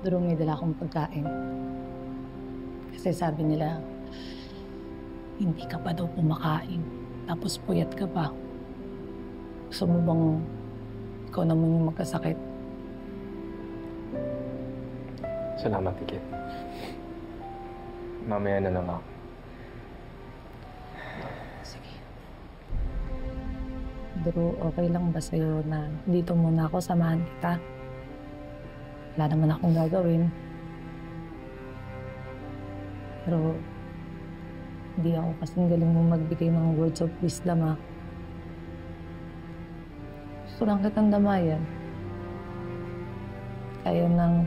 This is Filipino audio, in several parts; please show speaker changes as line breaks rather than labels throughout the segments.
Pero may dala akong pagkain. Kasi sabi nila, hindi ka pa daw kumakain. Tapos puyat ka pa. Gusto mo bang ikaw naman yung magkasakit?
Salamat, Ikit. Mamaya na lang ako.
Sige. Pero okay lang ba sa'yo na dito muna ako, samahan kita? Wala naman akong gagawin. Pero hindi ako kasing galing mong magbigay ng words of wisdom, ha? Gusto lang kitang damayan. Kaya nang...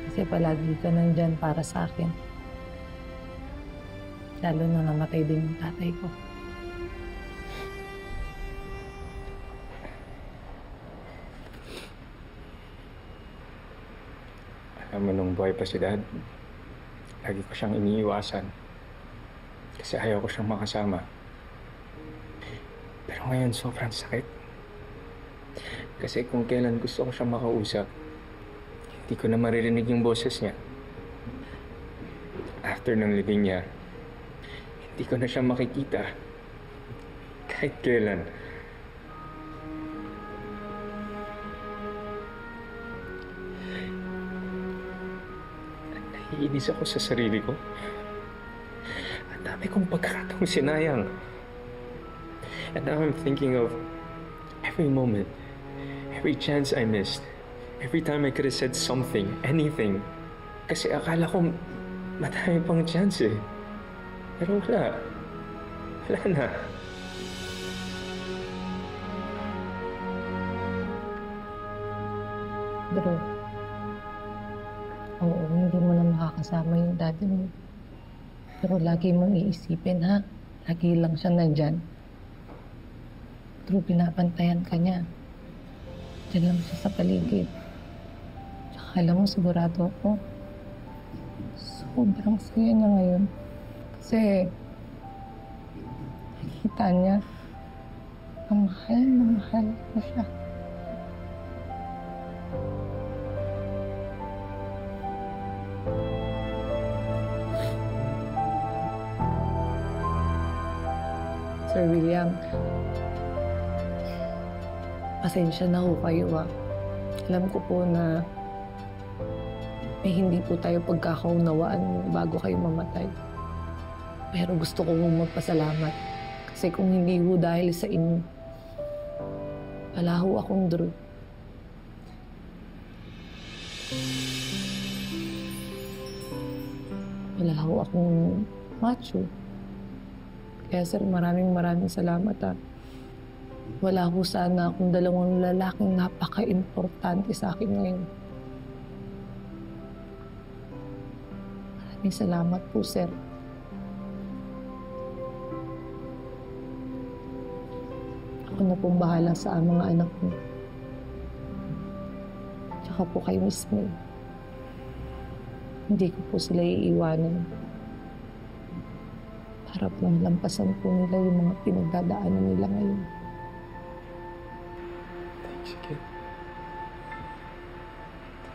Kasi palagi ka nandyan para sa akin. Lalo na namatay din yung tatay ko.
Alam mo, nung buhay pa si Dad, lagi ko siyang iniiwasan. Kasi ayaw ko siyang makasama. Pero ngayon, sobrang sakit. Kasi kung kailan gusto ko siyang makausap, hindi ko na maririnig yung boses niya. After ng libing niya, hindi ko na siya makikita. Kahit kailan. Naiinis ako sa sarili ko. Ang dami kong pagkakataong sinayang. And now I'm thinking of every moment, every chance I missed, every time I could have said something, anything. Kasi akala ko madami pang chance eh. Pero wala. Wala na.
Bro, oo, hindi mo na makakasama yung daddy mo. Pero lagi mong iisipin, ha? Lagi lang siya nandyan. Pero pinapantayan ka niya. Diyan lang siya sa paligid. Tsaka alam mo, sigurado ako, sobrang saya niya ngayon. Kasi nakikita niya na mahal mo siya. Sir William, pasensya na ho kayo, ha. Alam ko po na may hindi po tayo pagkakaunawaan bago kayo mamatay. Pero gusto ko mong magpasalamat. Kasi kung hindi ho dahil sa inyo, wala ho akong Drew. Wala ho akong macho. Kaya sir, maraming salamat, ha. Wala ho sana akong dalawang lalaking napaka-importante sa akin ngayon. Maraming salamat po, sir. Ako na pong bahala sa mga anak mo. Tsaka po kay Miss May. Hindi ko po sila iiwanan. Para po lampasan po nila yung mga pinagdadaanan nila ngayon.
Thanks, kid.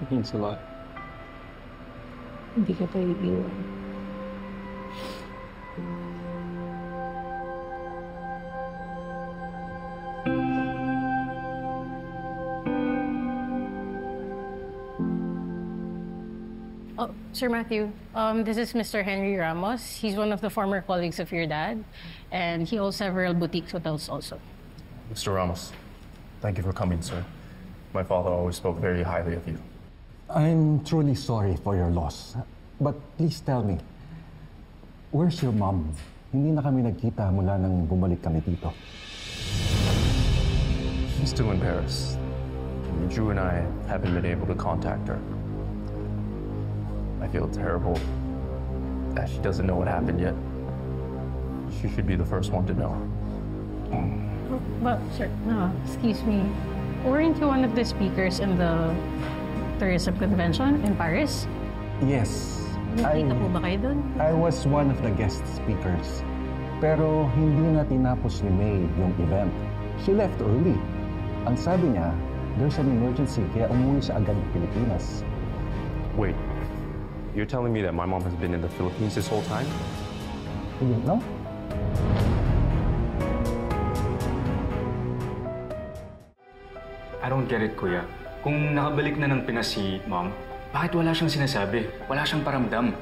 That means a lot.
Hindi ka pa iiwan.
Oh, Sir Matthew, this is Mr. Henry Ramos. He's one of the former colleagues of your dad, and he owns several boutique hotels also.
Mr. Ramos, thank you for coming, sir. My father always spoke very highly of you.
I'm truly sorry for your loss. But please tell me, where's your mom? Hindi na kami nagkita mula nang bumalik kami dito.
She's still in Paris. Drew and I haven't been able to contact her. I feel terrible that she doesn't know what happened yet. She should be the first one to know.
But, sir, no, excuse me. Weren't you one of the speakers in the tourism convention in Paris?
Yes.
Nakita po ba kayo dun?
I was one of the guest speakers. Pero hindi na tinapos ni May yung event. She left early. Ang sabi niya, There's an emergency, kaya umuwi siya agad ng Pilipinas.
Wait, you're telling me that my mom has been in the Philippines this whole time?
You didn't know?
I don't get it, Kuya. Kung nakabalik na ng Pinas si Mom, bakit wala siyang sinasabi? Wala siyang paramdam.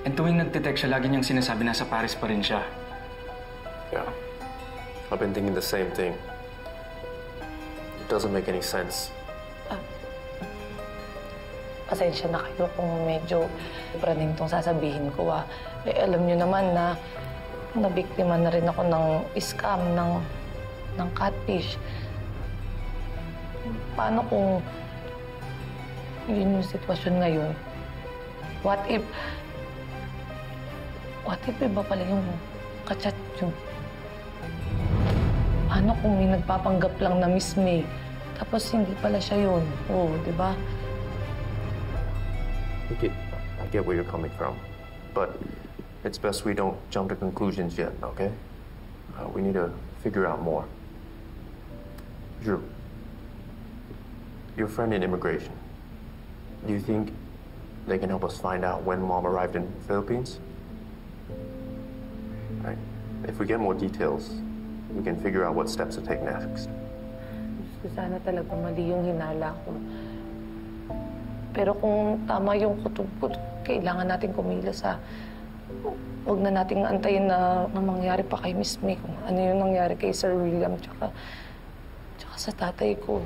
And tuwing nagte-text siya, lagi niyang sinasabi nasa Paris pa rin siya.
Yeah. I've been thinking the same thing. It doesn't make any sense.
Pasensya na kayo kung medyo praning tong sasabihin ko, ah. Eh, alam niyo naman na nabiktima na rin ako ng scam, ng catfish. Paano kung yun yung sitwasyon ngayon? What if iba pala yung kachat yun? Paano kung may nagpapanggap lang na Miss May, tapos hindi pala siya yun? Oo, di ba?
I get where you're coming from, but it's best we don't jump to conclusions yet, okay? We need to figure out more. Drew, your friend in immigration, do you think they can help us find out when Mom arrived in the Philippines? Right. If we get more details, we can figure out what steps to take next.
Sana talaga mali yung hinala ko. Pero kung tama yung kutob-kutob, kailangan natin kumilos, ha. Huwag na nating antayin na mangyari pa kay Miss May kung ano yung nangyari kay Sir William tsaka sa tatay ko.